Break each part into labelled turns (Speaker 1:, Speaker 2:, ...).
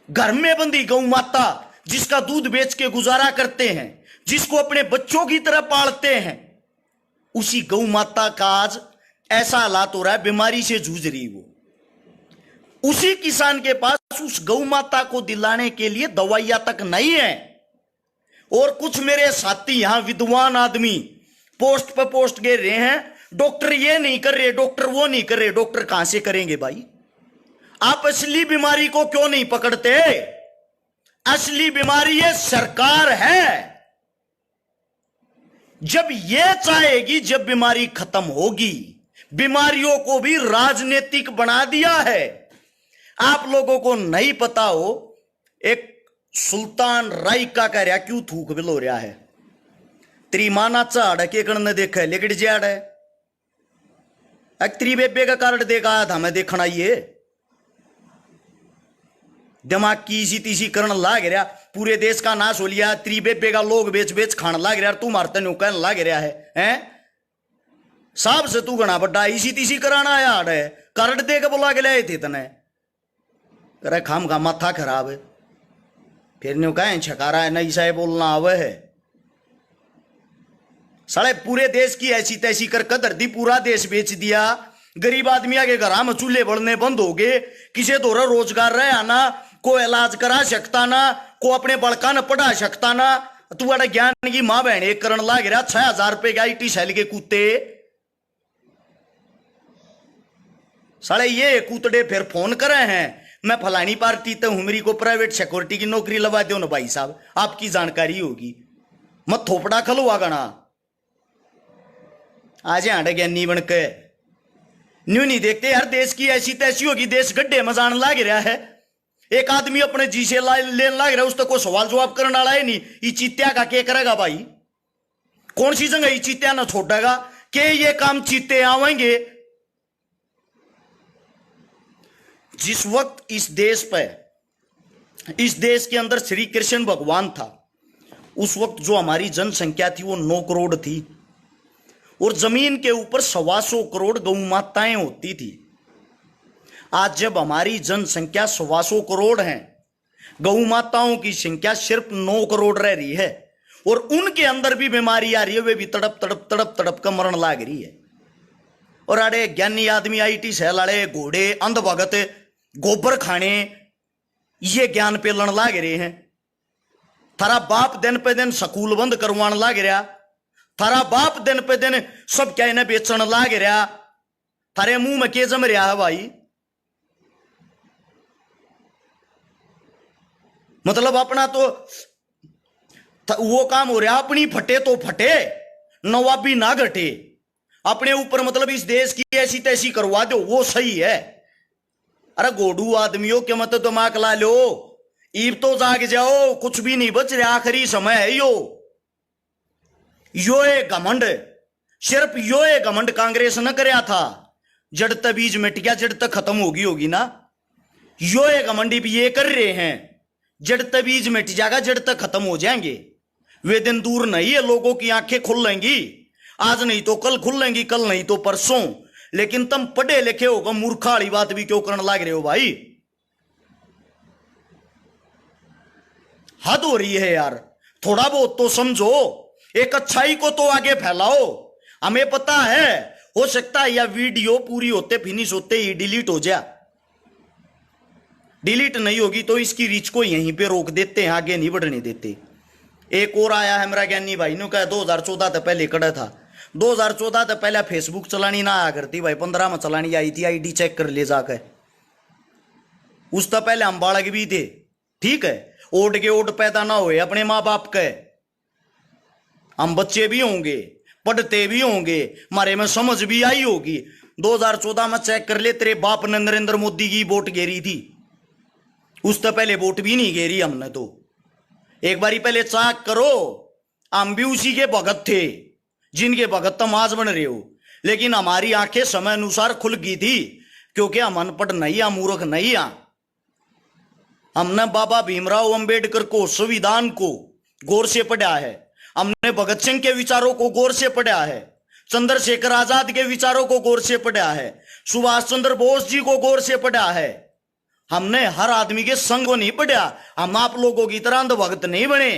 Speaker 1: घर में बंधी गौ माता जिसका दूध बेच के गुजारा करते हैं, जिसको अपने बच्चों की तरह पालते हैं, उसी गौ माता का आज ऐसा हालात हो रहा है, बीमारी से जूझ रही वो। उसी किसान के पास उस गौ माता को दिलाने के लिए दवाइयां तक नहीं है। और कुछ मेरे साथी यहां विद्वान आदमी पोस्ट पर पोस्ट गिर रहे हैं, डॉक्टर ये नहीं कर रहे, डॉक्टर वो नहीं कर रहे। डॉक्टर कहां से करेंगे भाई? आप असली बीमारी को क्यों नहीं पकड़ते? असली बीमारी ये सरकार है। जब ये चाहेगी, जब बीमारी खत्म होगी, बीमारियों को भी राजनीतिक बना दिया है। आप लोगों को नहीं पता हो, एक सुल्तान राय का कह रहा क्यों थूक बिलो रहा है, तेरी माना चाड़ के कण देखा है लेकिन जाड़ है। तेरी बेबे का कार्ड देखा आया था मैं देखना, ये दिमाग की इसी तीसी करण लाग रहा, पूरे देश का नाश हो लिया। तेरी बेबे का लोग बेच बेच खान लाग रहा, तू मारते नु कहने लाग रहा है साहब से तू गणा बड्डा इसी तीसी कराना यार है। कार्ड दे के बुला के लाए थे तने, करे खाम का माथा खराब है, फिर न्यू कहें छकारा है नहीं साहे बोलना आवे है। साले पूरे देश की ऐसी तैसी कर कदर दी, पूरा देश बेच दिया। गरीब आदमी के घर में चूल्हे बढ़ने बंद हो गए, किसी दौरा रोजगार रहे आना, को इलाज करा सकता ना, को अपने बड़का न पढ़ा सकता ना। तू अड़ा ज्ञान की मां बहन एक करण लाग रहा 6,000 रुपए का IT सेल के कूते। साले ये कूतड़े फिर फोन करे हैं, मैं फलानी पार्टी तो हुमरी को प्राइवेट सिक्योरिटी की नौकरी लगा दो ना भाई साहब, आपकी जानकारी होगी, मत थोपड़ा खलवा गणा आज आड़े ज्ञानी बन के न्यू नहीं देखते यार। देश की ऐसी तैसी होगी, देश गड्ढे में जान लाग रहा है। एक आदमी अपने जी से लेने लाग रहा है, उस तक को सवाल जवाब करने वाला है नहीं। ये चीत्या का क्या करेगा भाई? कौन सी जगह ये चीत्या ना छोड़ेगा कि ये काम चीते आवेंगे? जिस वक्त इस देश पे, इस देश के अंदर श्री कृष्ण भगवान था, उस वक्त जो हमारी जनसंख्या थी वो 9 करोड़ थी, और जमीन के ऊपर 125 करोड़ गौ माताएं होती थी। आज जब हमारी जनसंख्या 125 करोड़ है, गौ माताओं की संख्या सिर्फ 9 करोड़ रह रही है, और उनके अंदर भी बीमारी आ रही है, वे भी तड़प तड़प तड़प तड़प का मरण लाग रही है। और अरे ज्ञानी आदमी IT सेल वाले घोड़े अंधभगत गोबर खाने ये ज्ञान पेलन लाग रहे हैं। थारा बाप दिन पे दिन स्कूल बंद करवान लाग रहा, थारा बाप दिन पे दिन सब क्या इन्हें बेचन लाग रहा, थारे मुंह में के जम रहा है भाई? मतलब अपना तो वो काम हो रहा, अपनी फटे तो फटे, नवाबी ना घटे, अपने ऊपर मतलब इस देश की ऐसी तैसी करवा दो, वो सही है। अरे गोडू आदमियों के मत दिमाग ला लो, ईब तो जाग जाओ, कुछ भी नहीं बच रहा, आखिरी समय है यो ए घमंड, सिर्फ यो ए घमंड कांग्रेस न करया था, जड़ तक बीज मिट गया, जड़ तक खत्म होगी ना। यो ए घमंडी भी ये कर रहे हैं, जड़ तक बीज मिट जाएगा, जड़ तक खत्म हो जाएंगे। वे दिन दूर नहीं है, लोगों की आंखें खुल लेंगी, आज नहीं तो कल खुल लेंगी, कल नहीं तो परसों। लेकिन तुम पढ़े लिखे होगा, मूर्खा वाली बात भी क्यों करने लग रहे हो भाई? हद हो रही है यार, थोड़ा बहुत तो समझो, एक अच्छाई को तो आगे फैलाओ। हमें पता है, हो सकता है यह वीडियो पूरी होते फिनिश होते ही डिलीट हो जाए, डिलीट नहीं होगी तो इसकी रीच को यहीं पे रोक देते हैं, आगे नहीं बढ़ने देते। एक और आया है मेरा ज्ञानी भाई ने कहा 2014 तक पहले कड़ा था, 2014 तक पहले फेसबुक चलानी ना आया करती भाई, 15 में चलानी आई थी, ID चेक कर ले जाकर। उस तक पहले हम बालक भी थे, ठीक है, ओट के ओट पैदा ना हुए अपने माँ बाप के, हम बच्चे भी होंगे, पढ़ते भी होंगे, हमारे में समझ भी आई होगी। 2014 में चेक कर ले, तेरे बाप ने नरेंद्र मोदी की वोट घेरी थी, उस तो पहले वोट भी नहीं घेरी हमने तो। एक बारी पहले चेक करो, हम भी उसी के भगत थे जिनके भगत तुम आज बन रहे हो। लेकिन हमारी आंखें समय अनुसार खुल गई थी, क्योंकि हम अनपढ़ नहीं, हम मूर्ख नहीं। हमने बाबा भीमराव अंबेडकर को, संविधान को गौर से पढ़ा है, हमने भगत सिंह के विचारों को गौर से पढ़ा है, चंद्रशेखर आजाद के विचारों को गौर से पढ़ा है, सुभाष चंद्र बोस जी को गौर से पढ़ा है, हमने हर आदमी के संग को नहीं पढ़ा, हम आप लोगों की तरह अंधभक्त नहीं बने।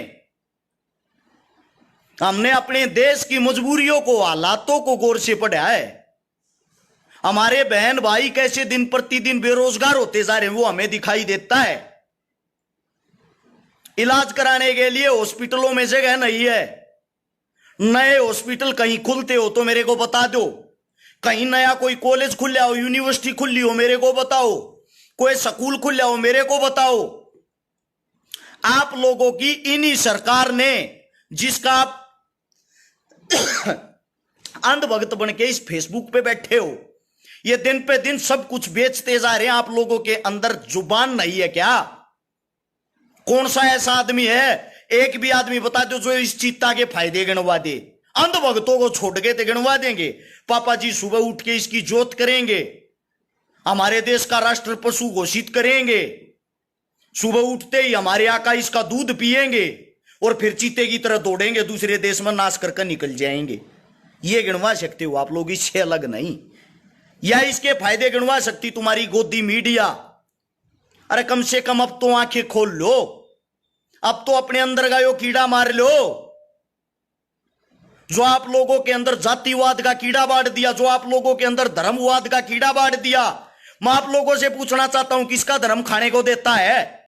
Speaker 1: हमने अपने देश की मजबूरियों को, हालातों को गौर से पढ़ा है। हमारे बहन भाई कैसे दिन प्रतिदिन बेरोजगार होते जा रहे हैं वो हमें दिखाई देता है। इलाज कराने के लिए हॉस्पिटलों में जगह नहीं है। नए हॉस्पिटल कहीं खुलते हो तो मेरे को बता दो, कहीं नया कोई कॉलेज खुला हो, यूनिवर्सिटी खुली हो मेरे को बताओ, कोई स्कूल खुला हो मेरे को बताओ। आप लोगों की इन्हीं सरकार ने, जिसका आप अंधभक्त बन के इस फेसबुक पे बैठे हो, ये दिन पे दिन सब कुछ बेचते जा रहे हैं। आप लोगों के अंदर जुबान नहीं है क्या? कौन सा ऐसा आदमी है, एक भी आदमी बता दो जो इस चित्ता के फायदे गिनवा दे। अंधभक्तों को छोड़ के तो गिनवा देंगे। पापा जी सुबह उठ के इसकी जोत करेंगे, हमारे देश का राष्ट्र पशु घोषित करेंगे, सुबह उठते ही हमारे आका इसका दूध पिएंगे और फिर चीते की तरह दौड़ेंगे, दूसरे देश में नाश करके निकल जाएंगे। ये गिनवा सकते हो आप लोग, इससे अलग नहीं। या इसके फायदे गिनवा सकती तुम्हारी गोदी मीडिया। अरे कम से कम अब तो आंखें खोल लो, अब तो अपने अंदर का यो कीड़ा मार लो जो आप लोगों के अंदर जातिवाद का कीड़ा बांट दिया, जो आप लोगों के अंदर धर्मवाद का कीड़ा बांट दिया। मैं आप लोगों से पूछना चाहता हूं, किसका धर्म खाने को देता है?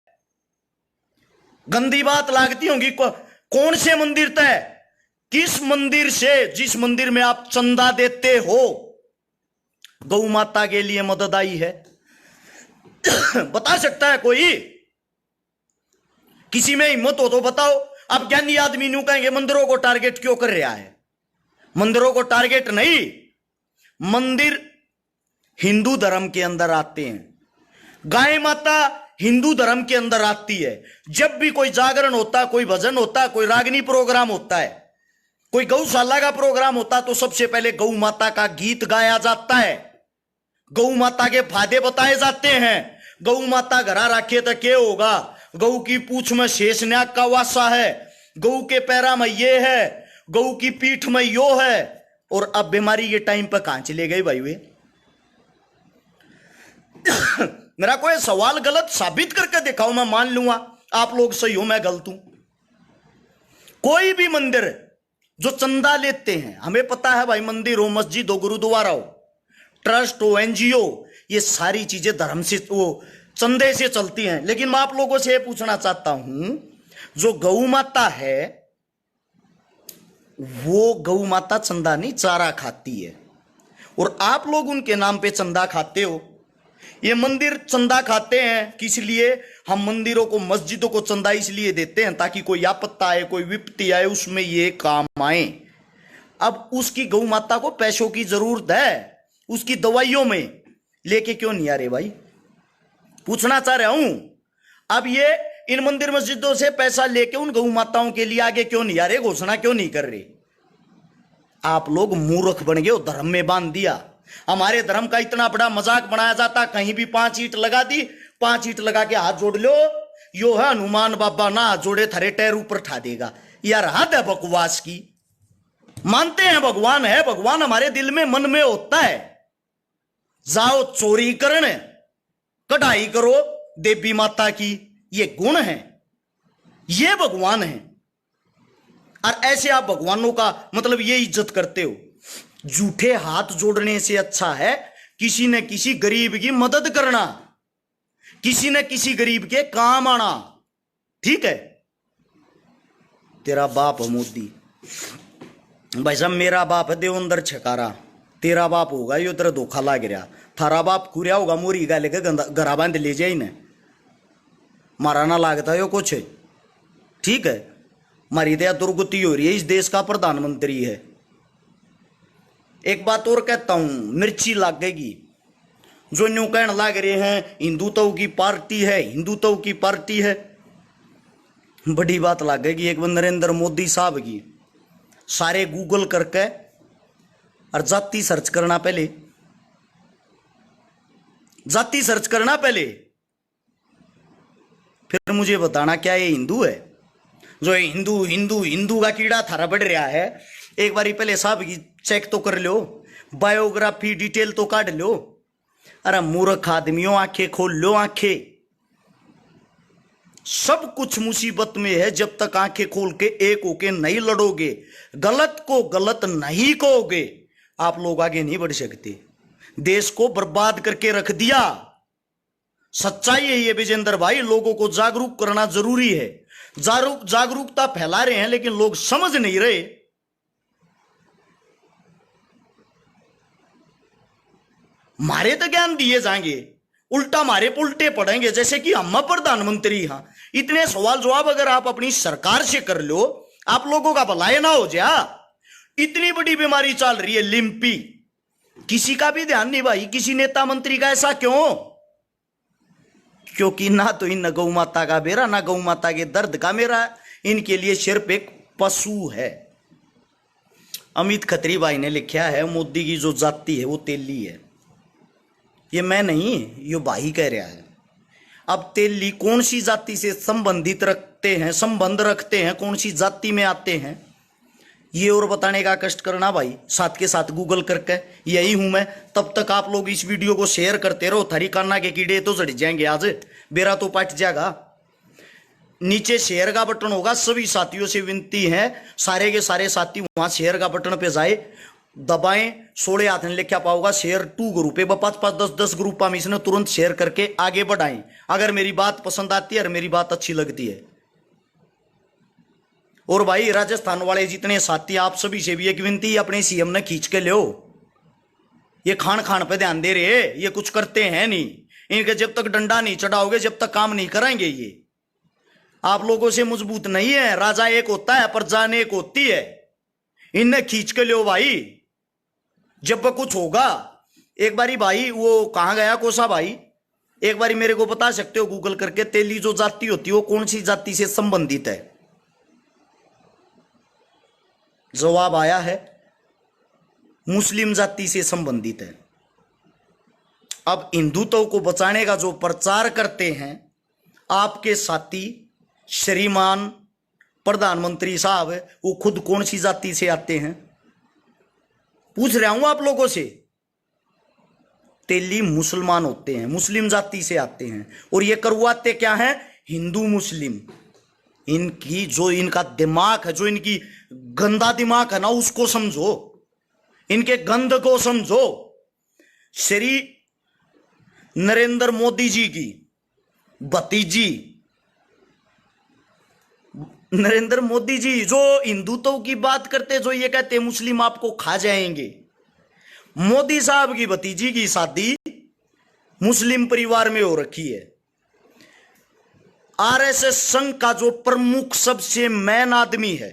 Speaker 1: गंदी बात लागती होगी। कौन से मंदिर तय, किस मंदिर से, जिस मंदिर में आप चंदा देते हो गौ माता के लिए मदद आई है? बता सकता है कोई? किसी में हिम्मत हो तो बताओ। अब ज्ञानी आदमी न्यू कहेंगे मंदिरों को टारगेट क्यों कर रहा है? मंदिरों को टारगेट नहीं, मंदिर हिंदू धर्म के अंदर आते हैं। गाय माता हिंदू धर्म के अंदर आती है। जब भी कोई जागरण होता है, कोई भजन होता है, कोई रागनी प्रोग्राम होता है, कोई गौशाला का प्रोग्राम होता, तो सबसे पहले गौ माता का गीत गाया जाता है, गौ माता के फायदे बताए जाते हैं। गौ माता घरा रखे तो क्या होगा? गौ की पूंछ में शेषनाग का वासा है, गौ के पैरा में ये है, गौ की पीठ में यो है। और अब बीमारी के टाइम पर कहां चले गए भाई वे? मेरा कोई सवाल गलत साबित करके दिखाओ, मैं मान लूंगा आप लोग सही हो, मैं गलत हूं। कोई भी मंदिर जो चंदा लेते हैं, हमें पता है भाई, मंदिर हो, मस्जिद हो, गुरुद्वारा हो, ट्रस्ट हो, एनजीओ, ये सारी चीजें धर्म से, वो चंदे से चलती हैं। लेकिन मैं आप लोगों से पूछना चाहता हूं, जो गौ माता है वो गौ माता चंदा नहीं, चारा खाती है, और आप लोग उनके नाम पे चंदा खाते हो। ये मंदिर चंदा खाते हैं किस लिए? हम मंदिरों को, मस्जिदों को चंदा इसलिए देते हैं ताकि कोई आपत्ति आए, कोई विपत्ति आए, उसमें ये काम आए। अब उसकी गौ माता को पैसों की जरूरत है, उसकी दवाइयों में लेके क्यों नहीं आ रहे भाई? पूछना चाह रहा हूं। अब ये इन मंदिर मस्जिदों से पैसा लेके उन गौ माताओं के लिए आगे क्यों नहीं आ रहे, घोषणा क्यों नहीं कर रहे? आप लोग मूर्ख बन गए, धर्म में बांध दिया। हमारे धर्म का इतना बड़ा मजाक बनाया जाता, कहीं भी 5 ईंट लगा दी, 5 ईंट लगा के हाथ जोड़ लो, यो है हनुमान बाबा, ना हाथ जोड़े थारे टैर ऊपर ठा देगा। यार हद है बकवास की। मानते हैं भगवान है, भगवान हमारे दिल में, मन में होता है। जाओ चोरी करने, कढ़ाई करो देवी माता की, ये गुण है, ये भगवान है। और ऐसे आप भगवानों का मतलब ये इज्जत करते हो। झूठे हाथ जोड़ने से अच्छा है किसी न किसी गरीब की मदद करना, किसी न किसी गरीब के काम आना। ठीक है? तेरा बाप है मोदी, भाई साहब मेरा बाप है देवेंद्र छकारा, तेरा बाप होगा यो तेरा धोखा लाग रहा, थारा बाप खुरिया होगा मोरी गा लेके घरा बांध ले जाए न, मारा ना लागता यो कुछ। ठीक है? मारी दया दुर्गति हो रही है, इस देश का प्रधानमंत्री है। एक बात और कहता हूं, मिर्ची लागेगी। जो न्यू कहने लाग रहे हैं हिंदुत्व की पार्टी है, हिंदुत्व की पार्टी है, बड़ी बात लागेगी एक बार नरेंद्र मोदी साहब की। सारे गूगल करके और जाति सर्च करना, पहले जाति सर्च करना पहले, फिर मुझे बताना क्या ये हिंदू है? जो हिंदू हिंदू हिंदू का कीड़ा थारा बढ़ रहा है, एक बारी पहले साहब की चेक तो कर लो, बायोग्राफी डिटेल तो काट लो। अरे मूर्ख आदमियों, आंखें खोल लो, आंखें। सब कुछ मुसीबत में है जब तक आंखें खोल के एक होके नहीं लड़ोगे, गलत को गलत नहीं कहोगे, आप लोग आगे नहीं बढ़ सकते। देश को बर्बाद करके रख दिया। सच्चाई है ये विजेंद्र भाई, लोगों को जागरूक करना जरूरी है। जागरूकता फैला रहे हैं लेकिन लोग समझ नहीं रहे। मारे तो ज्ञान दिए जाएंगे, उल्टा मारे उल्टे पड़ेंगे, जैसे कि हम प्रधानमंत्री। हाँ, इतने सवाल जवाब अगर आप अपनी सरकार से कर लो, आप लोगों का भलाई ना हो जा। इतनी बड़ी बीमारी चल रही है लिम्पी, किसी का भी ध्यान नहीं भाई, किसी नेता मंत्री का। ऐसा क्यों? क्योंकि ना तो इन गौ माता का बेरा, ना गौ माता के दर्द का मेरा, इनके लिए सिर्फ एक पशु है। अमित खत्री भाई ने लिखा है मोदी की जो जाति है वो तेली है। ये मैं नहीं, ये भाई कह रहा है। अब तेली कौन सी जाति से संबंध रखते हैं, कौन सी जाति में आते हैं, ये और बताने का कष्ट करना भाई, साथ के साथ गूगल करके। यही हूं मैं। तब तक आप लोग इस वीडियो को शेयर करते रहो, थारी कान्ना के कीड़े तो चढ़ जाएंगे, आज बेरा तो पट जाएगा। नीचे शेयर का बटन होगा, सभी साथियों से विनती है, सारे के सारे साथी वहां शेयर का बटन पे जाए, दबाएं। 16 हाथ ने लिखा पाओगा शेयर 2 ग्रुप है, 5-5, 10 ग्रुप हम इसने तुरंत शेयर करके आगे बढ़ाएं। अगर मेरी बात पसंद आती है और मेरी बात अच्छी लगती है। और भाई राजस्थान वाले जितने साथी, आप सभी से भी एक विनती, अपने सीएम ने खींच के लो। ये खान पे ध्यान दे रहे, ये कुछ करते हैं नहीं। इनके जब तक डंडा नहीं चढ़ाओगे, जब तक काम नहीं कराएंगे ये। आप लोगों से मजबूत नहीं है। राजा एक होता है, प्रजा एक होती है। इन्हें खींच के लो भाई, जब कुछ होगा। एक बारी भाई वो कहां गया कोसा भाई, एक बारी मेरे को बता सकते हो गूगल करके, तेली जो जाति होती है वो कौन सी जाति से संबंधित है? जवाब आया है मुस्लिम जाति से संबंधित है। अब हिंदुत्व को बचाने का जो प्रचार करते हैं आपके साथी श्रीमान प्रधानमंत्री साहब, वो खुद कौन सी जाति से आते हैं? पूछ रहा हूं आप लोगों से। तेली मुसलमान होते हैं, मुस्लिम जाति से आते हैं। और ये करवाते क्या है? हिंदू मुस्लिम। इनकी जो इनका दिमाग है, जो इनकी गंदा दिमाग है ना, उसको समझो, इनके गंद को समझो। श्री नरेंद्र मोदी जी की भतीजी, नरेंद्र मोदी जी जो हिंदुत्व की बात करते, जो ये कहते मुस्लिम आपको खा जाएंगे, मोदी साहब की भतीजी की शादी मुस्लिम परिवार में हो रखी है। आरएसएस संघ का जो प्रमुख सबसे मैन आदमी है,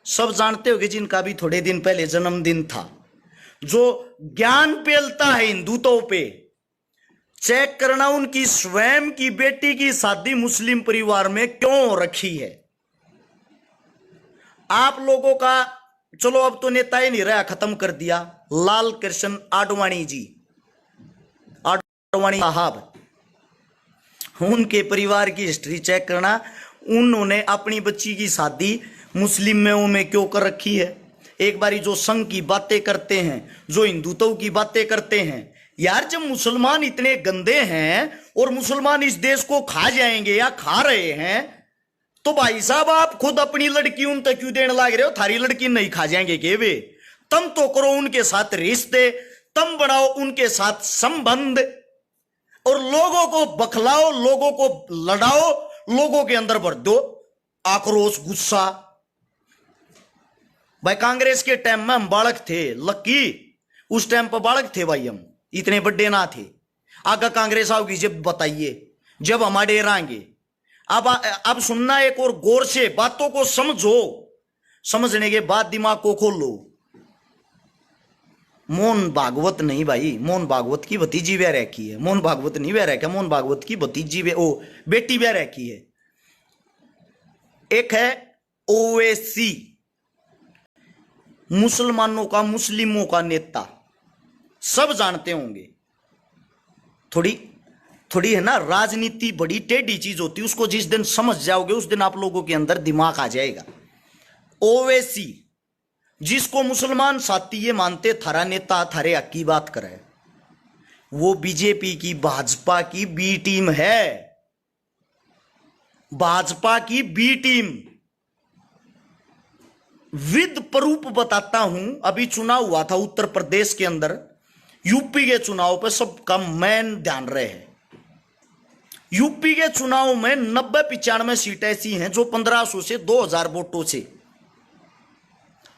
Speaker 1: सब जानते हो कि जिनका भी थोड़े दिन पहले जन्मदिन था, जो ज्ञान पेलता है हिंदुत्व पे, चेक करना उनकी स्वयं की बेटी की शादी मुस्लिम परिवार में क्यों रखी है। आप लोगों का चलो अब तो नेता ही नहीं रहा, खत्म कर दिया, लाल कृष्ण आडवाणी जी, आडवाणी साहब, उनके परिवार की हिस्ट्री चेक करना, उन्होंने अपनी बच्ची की शादी मुस्लिम में क्यों कर रखी है। एक बारी जो संघ की बातें करते हैं, जो हिंदुत्व की बातें करते हैं, यार जब मुसलमान इतने गंदे हैं और मुसलमान इस देश को खा जाएंगे या खा रहे हैं, तो भाई साहब आप खुद अपनी लड़की उन तक क्यों देने लग रहे हो? थारी लड़की नहीं खा जाएंगे के वे? तुम तो करो उनके साथ रिश्ते, तुम बनाओ उनके साथ संबंध, और लोगों को बखलाओ, लोगों को लड़ाओ, लोगों के अंदर भर दो आक्रोश, गुस्सा। भाई कांग्रेस के टाइम में हम बालक थे, लक्की उस टाइम पर बालक थे भाई, हम इतने बड़े ना थे। आगे कांग्रेस आओगी जब बताइए, जब हम डेराएंगे। अब सुनना एक और गौर से, बातों को समझो, समझने के बाद दिमाग को खोलो। मोहन भागवत नहीं भाई, मोहन भागवत की भतीजी ब्याह रखी है, मोहन भागवत नहीं ब्याह रखा, मोहन भागवत की भतीजी बेटी ब्याह रखी है। एक है ओवैसी, मुसलमानों का, मुस्लिमों का नेता, सब जानते होंगे। थोड़ी है ना, राजनीति बड़ी टेढ़ी चीज होती है, उसको जिस दिन समझ जाओगे उस दिन आप लोगों के अंदर दिमाग आ जाएगा। ओवैसी, जिसको मुसलमान साथी ये मानते थारा नेता थारे हक की बात करे, वो बीजेपी की, भाजपा की बी टीम है, भाजपा की बी टीम। विद प्रूफ बताता हूं, अभी चुनाव हुआ था उत्तर प्रदेश के अंदर, यूपी के चुनाव पे सबका मैन ध्यान रहे हैं। यूपी के चुनाव में 90-95 सीटें ऐसी हैं जो 1500 से 2000 वोटों से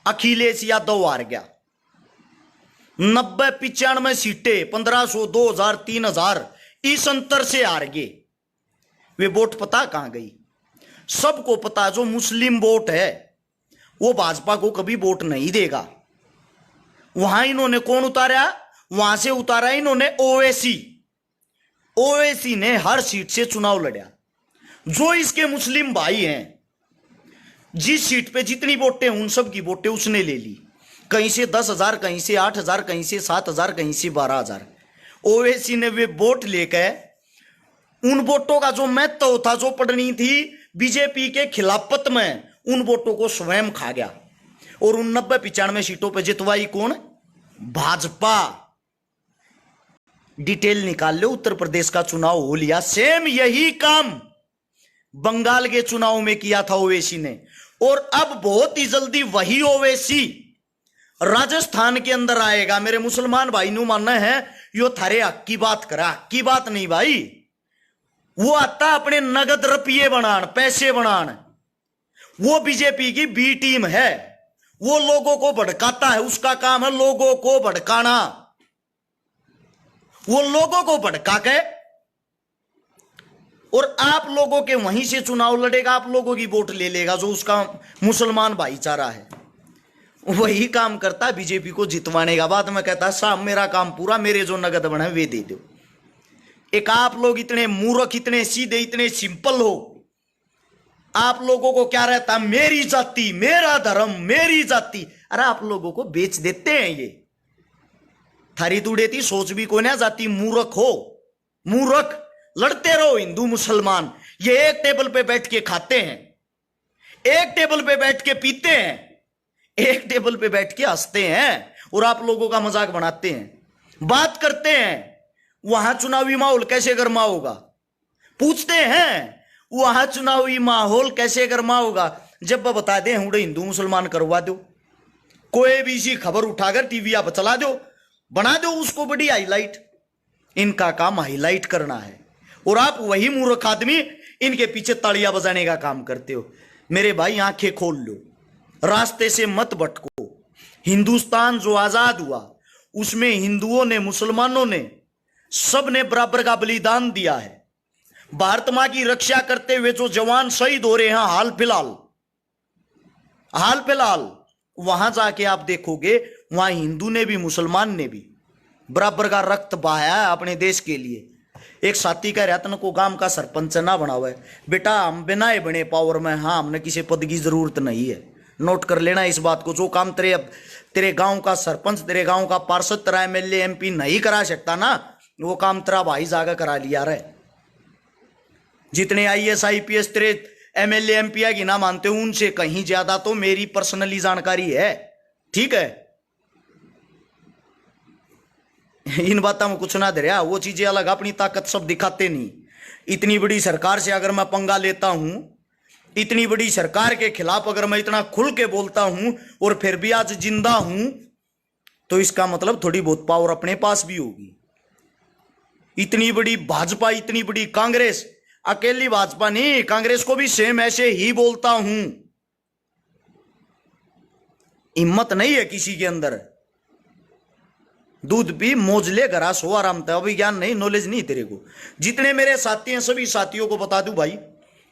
Speaker 1: अखिलेश यादव हार गया। 90-95 सीटें 1500, 2000, 3000 इस अंतर से हार गए। वे वोट पता कहां गई? सबको पता, जो मुस्लिम वोट है वो भाजपा को कभी वोट नहीं देगा। वहां इन्होंने कौन उतारा? वहां से उतारा इन्होंने ओवैसी। ओवैसी ने हर सीट से चुनाव लड़ा। जो इसके मुस्लिम भाई हैं, जिस सीट पे जितनी वोटें, उन सब की वोटें उसने ले ली। कहीं से 10,000, कहीं से 8,000, कहीं से 7,000, कहीं से 12,000। ओवैसी ने वे वोट लेकर उन वोटों का जो महत्व था, जो पड़नी थी बीजेपी के खिलाफत में, उन वोटों को स्वयं खा गया और उन 90-95 सीटों पर जितवाई कौन? भाजपा। डिटेल निकाल लो, उत्तर प्रदेश का चुनाव हो लिया। सेम यही काम बंगाल के चुनाव में किया था ओवैसी ने, और अब बहुत ही जल्दी वही ओवैसी राजस्थान के अंदर आएगा। मेरे मुसलमान भाई नु मानना है यो थारे हक की बात करा, हक की बात नहीं भाई। वो आता अपने नगद रुपये बनान, पैसे बनान। वो बीजेपी की बी टीम है, वो लोगों को भड़काता है, उसका काम है लोगों को भड़काना। वो लोगों को भड़का के और आप लोगों के वहीं से चुनाव लड़ेगा, आप लोगों की वोट ले लेगा, जो उसका मुसलमान भाईचारा है। वही काम करता है बीजेपी को जितवाने का। बाद में कहता है साहब मेरा काम पूरा, मेरे जो नगद बने वे दे दो। एक आप लोग इतने मूर्ख, इतने सीधे, इतने सिंपल हो, आप लोगों को क्या रहता? मेरी जाति, मेरा धर्म, मेरी जाति। अरे आप लोगों को बेच देते हैं ये। थारी तुड़े थी सोच भी कोई ना जाती। मूर्ख हो, मूर्ख। लड़ते रहो हिंदू मुसलमान। ये एक टेबल पे बैठ के खाते हैं, एक टेबल पे बैठ के पीते हैं, एक टेबल पे बैठ के हंसते हैं और आप लोगों का मजाक बनाते हैं, बात करते हैं। वहां चुनावी माहौल कैसे गर्मा होगा? पूछते हैं वहां चुनावी माहौल कैसे गर्मा होगा? जब वह बता दें हुड़े हिंदू मुसलमान करवा दो, कोई भी सी खबर उठाकर टीवी आप चला दो, बना दो उसको बड़ी हाईलाइट। इनका काम हाईलाइट करना है और आप वही मूर्ख आदमी इनके पीछे तालियां बजाने का काम करते हो। मेरे भाई आंखें खोल लो, रास्ते से मत भटको। हिंदुस्तान जो आजाद हुआ उसमें हिंदुओं ने, मुसलमानों ने, सब ने बराबर का बलिदान दिया है। भारत मां की रक्षा करते हुए जो जवान शहीद हो रहे हैं हाल फिलहाल, वहां जाके आप देखोगे वहां हिंदू ने भी, मुसलमान ने भी बराबर का रक्त बहाया है अपने देश के लिए। एक साथी कह रहा को गांव का सरपंच ना बनावे। बेटा हम बिना बने पावर में, हाँ हमने किसी पद की जरूरत नहीं है। नोट कर लेना इस बात को। जो काम तेरे गांव का सरपंच, तेरे गांव का पार्षद, तेरा एमएलए एमपी नहीं करा सकता ना, वो काम तेरा भाई जाकर करा लिया रहे। जितने आईएएस आईपीएस तेरे एमएलए एमपी की ना मानते हो, उनसे कहीं ज्यादा तो मेरी पर्सनली जानकारी है। ठीक है, इन बातों में कुछ ना दे, वो चीजें अलग, अपनी ताकत सब दिखाते नहीं। इतनी बड़ी सरकार से अगर मैं पंगा लेता हूं, इतनी बड़ी सरकार के खिलाफ अगर मैं इतना खुल के बोलता हूं और फिर भी आज जिंदा हूं, तो इसका मतलब थोड़ी बहुत पावर अपने पास भी होगी। इतनी बड़ी भाजपा, इतनी बड़ी कांग्रेस, अकेली भाजपा नहीं, कांग्रेस को भी सेम ऐसे ही बोलता हूं। हिम्मत नहीं है किसी के अंदर। दूध पी, मौज ले, घरा सो, आराम था। अभी ज्ञान नहीं, नॉलेज नहीं तेरे को। जितने मेरे साथी हैं सभी साथियों को बता दूं भाई,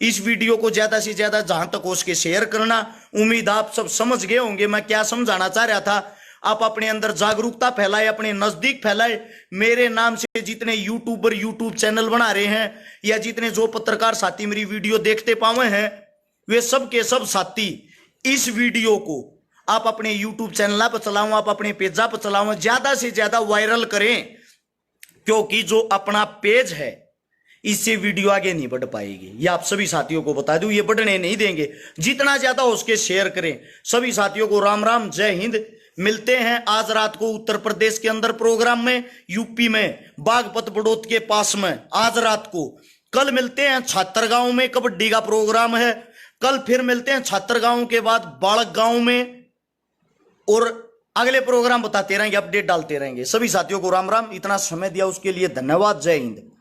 Speaker 1: इस वीडियो को ज्यादा से ज्यादा जहां तक हो सके शेयर करना। उम्मीद आप सब समझ गए होंगे मैं क्या समझाना चाह रहा था। आप अपने अंदर जागरूकता फैलाए, अपने नजदीक फैलाए। मेरे नाम से जितने यूट्यूबर यूट्यूब चैनल बना रहे हैं, या जितने जो पत्रकार साथी मेरी वीडियो देखते पाए हैं, वे सब के सब साथी इस वीडियो को आप अपने यूट्यूब चैनल पर चलाओ, आप अपने पेजा पर चलाओ, ज्यादा से ज्यादा वायरल करें। क्योंकि जो अपना पेज है इससे वीडियो आगे नहीं बढ़ पाएगी। ये आप सभी साथियों को बता दूं, ये बढ़ने नहीं देंगे। जितना ज्यादा हो उसके शेयर करें। सभी साथियों को राम राम, जय हिंद। मिलते हैं आज रात को उत्तर प्रदेश के अंदर प्रोग्राम में, यूपी में बागपत बड़ौत के पास में आज रात को। कल मिलते हैं छात्रगांव में, कबड्डी का प्रोग्राम है। कल फिर मिलते हैं छात्रगांव के बाद बालक गांव में, और अगले प्रोग्राम बताते रहेंगे, अपडेट डालते रहेंगे। सभी साथियों को राम राम। इतना समय दिया उसके लिए धन्यवाद। जय हिंद।